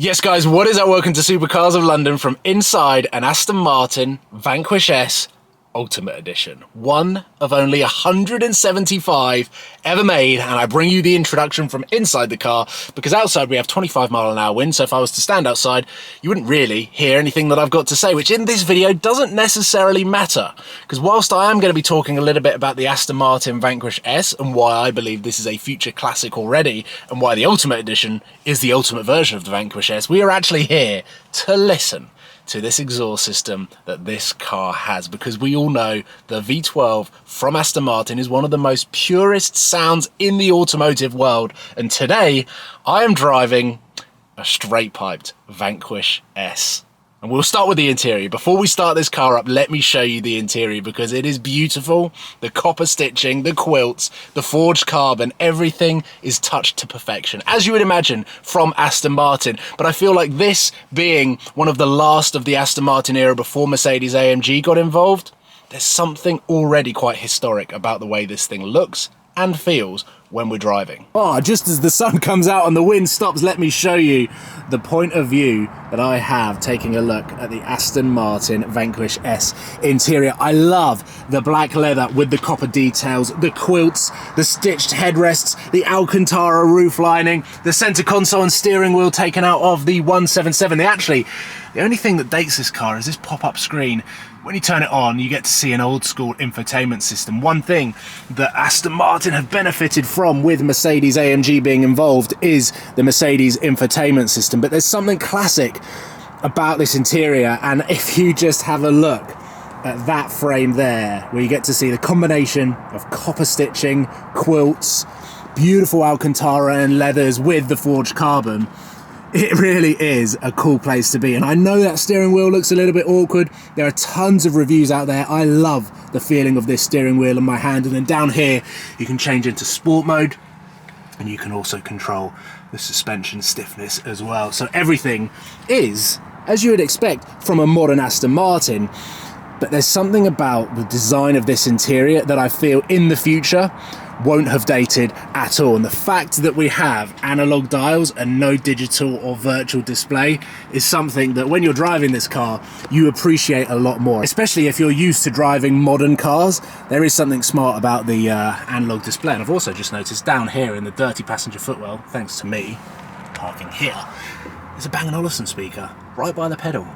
Yes guys, what is up? Welcome to Supercars of London from inside an Aston Martin Vanquish S Ultimate Edition. One of only 175 ever made, and I bring you the introduction from inside the car because outside we have 25-mile-an-hour wind, so if I was to stand outside you wouldn't really hear anything that I've got to say, which in this video doesn't necessarily matter, because whilst I am going to be talking a little bit about the Aston Martin Vanquish S and why I believe this is a future classic already and why the Ultimate Edition is the ultimate version of the Vanquish S, we are actually here to listen to this exhaust system that this car has, because we all know the V12 from Aston Martin is one of the most purest sounds in the automotive world, and today I am driving a straight piped Vanquish S. And we'll start with the interior. Before we start this car up, let me show you the interior because it is beautiful. The copper stitching, the quilts, the forged carbon, everything is touched to perfection, as you would imagine from Aston Martin. But I feel like this being one of the last of the Aston Martin era before Mercedes-AMG got involved, there's something already quite historic about the way this thing looks and feels when we're driving. Oh, just as the sun comes out and the wind stops, let me show you the point of view that I have taking a look at the Aston Martin Vanquish S interior. I love the black leather with the copper details, the quilts, the stitched headrests, the Alcantara roof lining, the center console and steering wheel taken out of the 177. The only thing that dates this car is this pop-up screen. When you turn it on, you get to see an old school infotainment system. One thing that Aston Martin have benefited from with Mercedes-AMG being involved is the Mercedes infotainment system. But there's something classic about this interior, and if you just have a look at that frame there, where you get to see the combination of copper stitching, quilts, beautiful Alcantara and leathers with the forged carbon, it really is a cool place to be. And I know that steering wheel looks a little bit awkward. There are tons of reviews out there. I love the feeling of this steering wheel in my hand. And then down here, you can change into sport mode, and you can also control the suspension stiffness as well. So everything is, as you would expect from a modern Aston Martin. But there's something about the design of this interior that I feel in the future won't have dated at all. And the fact that we have analog dials and no digital or virtual display is something that when you're driving this car, you appreciate a lot more. Especially if you're used to driving modern cars, there is something smart about the analog display. And I've also just noticed down here in the dirty passenger footwell, thanks to me parking here, there's a Bang & Olufsen speaker right by the pedal.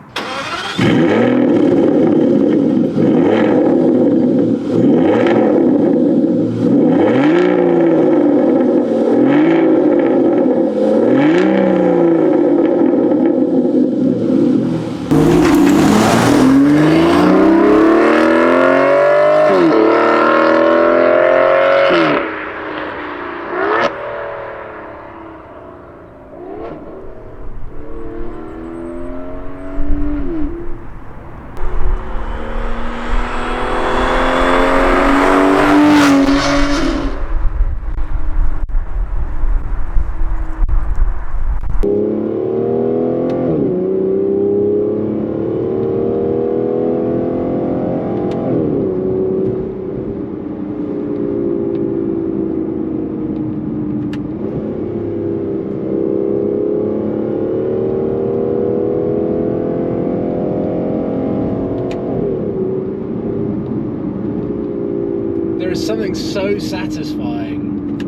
There is something so satisfying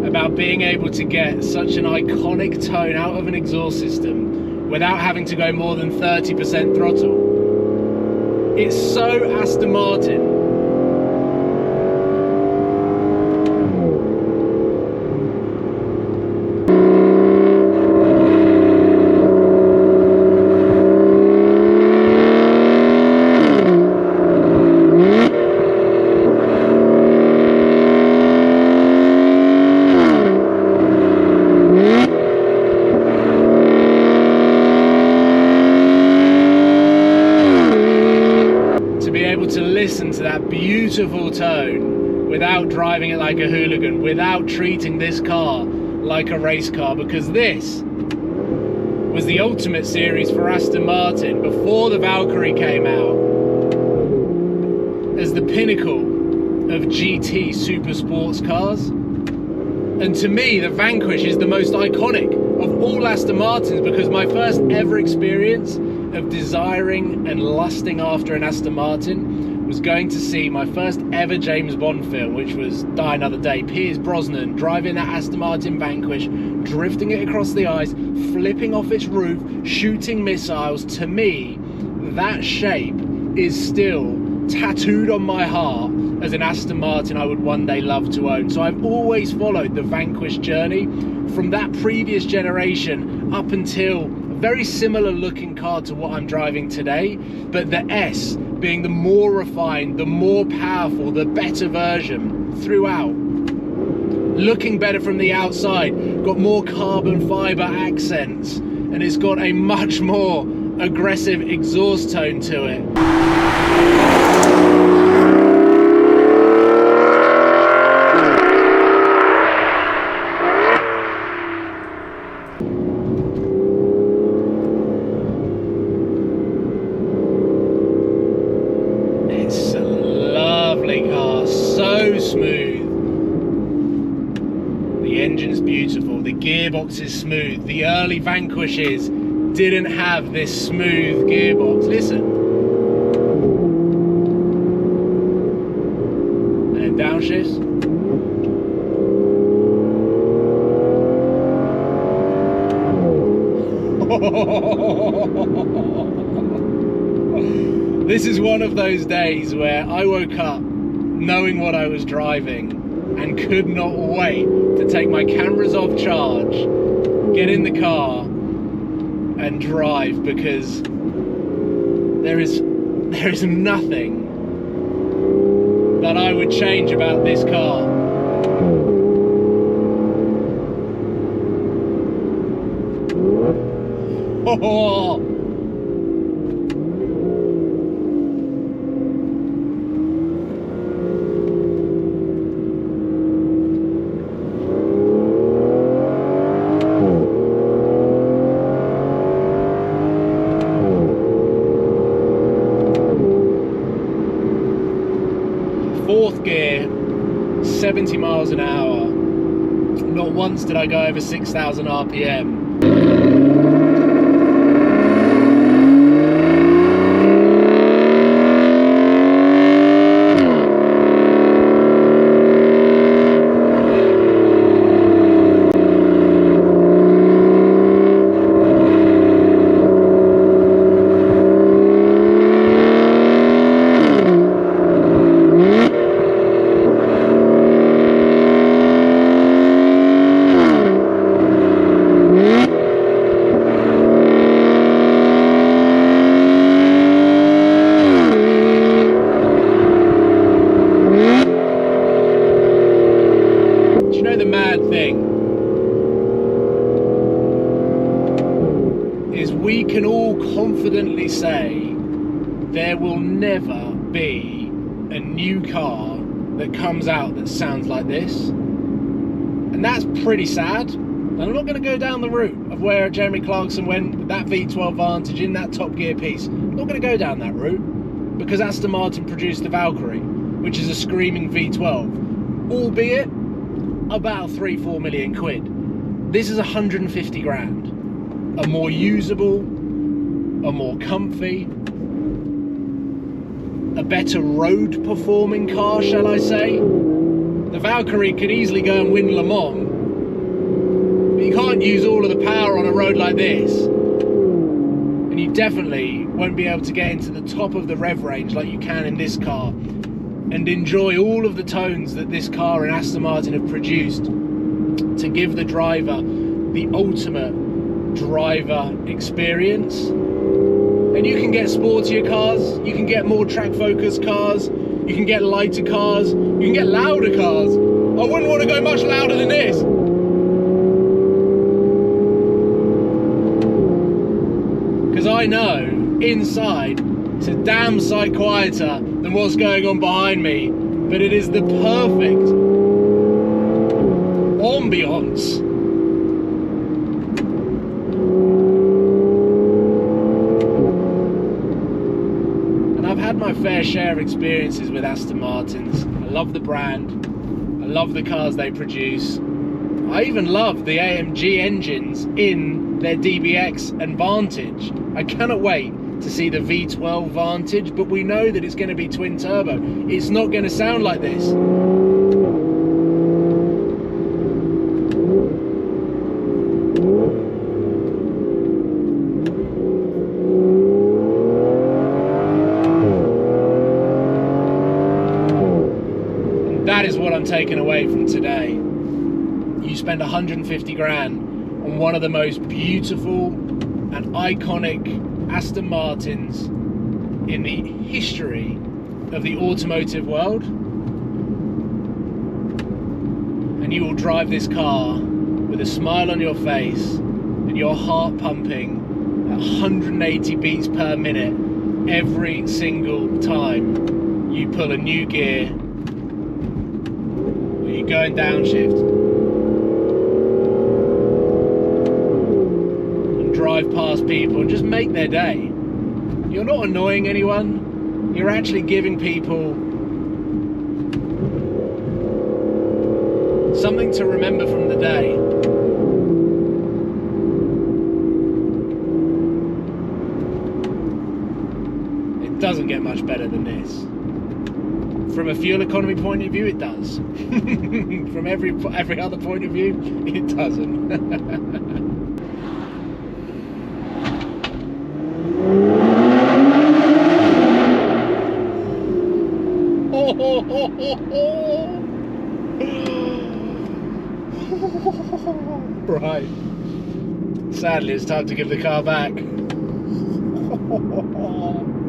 about being able to get such an iconic tone out of an exhaust system without having to go more than 30% throttle. It's so Aston Martin. To listen to that beautiful tone without driving it like a hooligan, without treating this car like a race car, because this was the ultimate series for Aston Martin before the Valkyrie came out as the pinnacle of GT super sports cars. And to me, the Vanquish is the most iconic of all Aston Martins, because my first ever experience of desiring and lusting after an Aston Martin was going to see my first ever James Bond film, which was Die Another Day. Pierce Brosnan driving that Aston Martin Vanquish, drifting it across the ice, flipping off its roof, shooting missiles. To me, that shape is still tattooed on my heart as an Aston Martin I would one day love to own. So I've always followed the Vanquish journey from that previous generation up until a very similar looking car to what I'm driving today, but the S being the more refined, the more powerful, the better version throughout. Looking better from the outside, got more carbon fiber accents, and it's got a much more aggressive exhaust tone to it. It's a lovely car, so smooth. The engine's beautiful, the gearbox is smooth. The early Vanquishes didn't have this smooth gearbox. Listen. And downshifts. This is one of those days where I woke up knowing what I was driving and could not wait to take my cameras off charge, get in the car and drive, because there is nothing that I would change about this car. Oh. Fourth gear, 70 miles an hour. Not once did I go over 6,000 RPM. The mad thing is we can all confidently say there will never be a new car that comes out that sounds like this, and that's pretty sad. And I'm not going to go down the route of where Jeremy Clarkson went with that V12 Vantage in that Top Gear piece. I'm not going to go down that route, because Aston Martin produced the Valkyrie, which is a screaming V12, albeit about 3-4 million quid. This is 150 grand. A more usable, a more comfy, a better road performing car, shall I say. The Valkyrie could easily go and win Le Mans, but you can't use all of the power on a road like this, and you definitely won't be able to get into the top of the rev range like you can in this car and enjoy all of the tones that this car and Aston Martin have produced to give the driver the ultimate driver experience. And you can get sportier cars, you can get more track focused cars, you can get lighter cars, you can get louder cars. I wouldn't want to go much louder than this. Because I know inside it's a damn sight quieter than what's going on behind me, but it is the perfect ambience. And I've had my fair share of experiences with Aston Martins. I love the brand, I love the cars they produce, I even love the AMG engines in their DBX and Vantage. I cannot wait to see the V12 Vantage, but we know that it's going to be twin turbo. It's not going to sound like this. And that is what I'm taking away from today. You spend 150 grand on one of the most beautiful and iconic Aston Martins in the history of the automotive world, and you will drive this car with a smile on your face and your heart pumping at 180 beats per minute every single time you pull a new gear or you're going downshift. Drive past people and just make their day. You're not annoying anyone, you're actually giving people something to remember from the day. It doesn't get much better than this. From a fuel economy point of view, it does. From every other point of view, it doesn't. Right. Sadly, it's time to give the car back.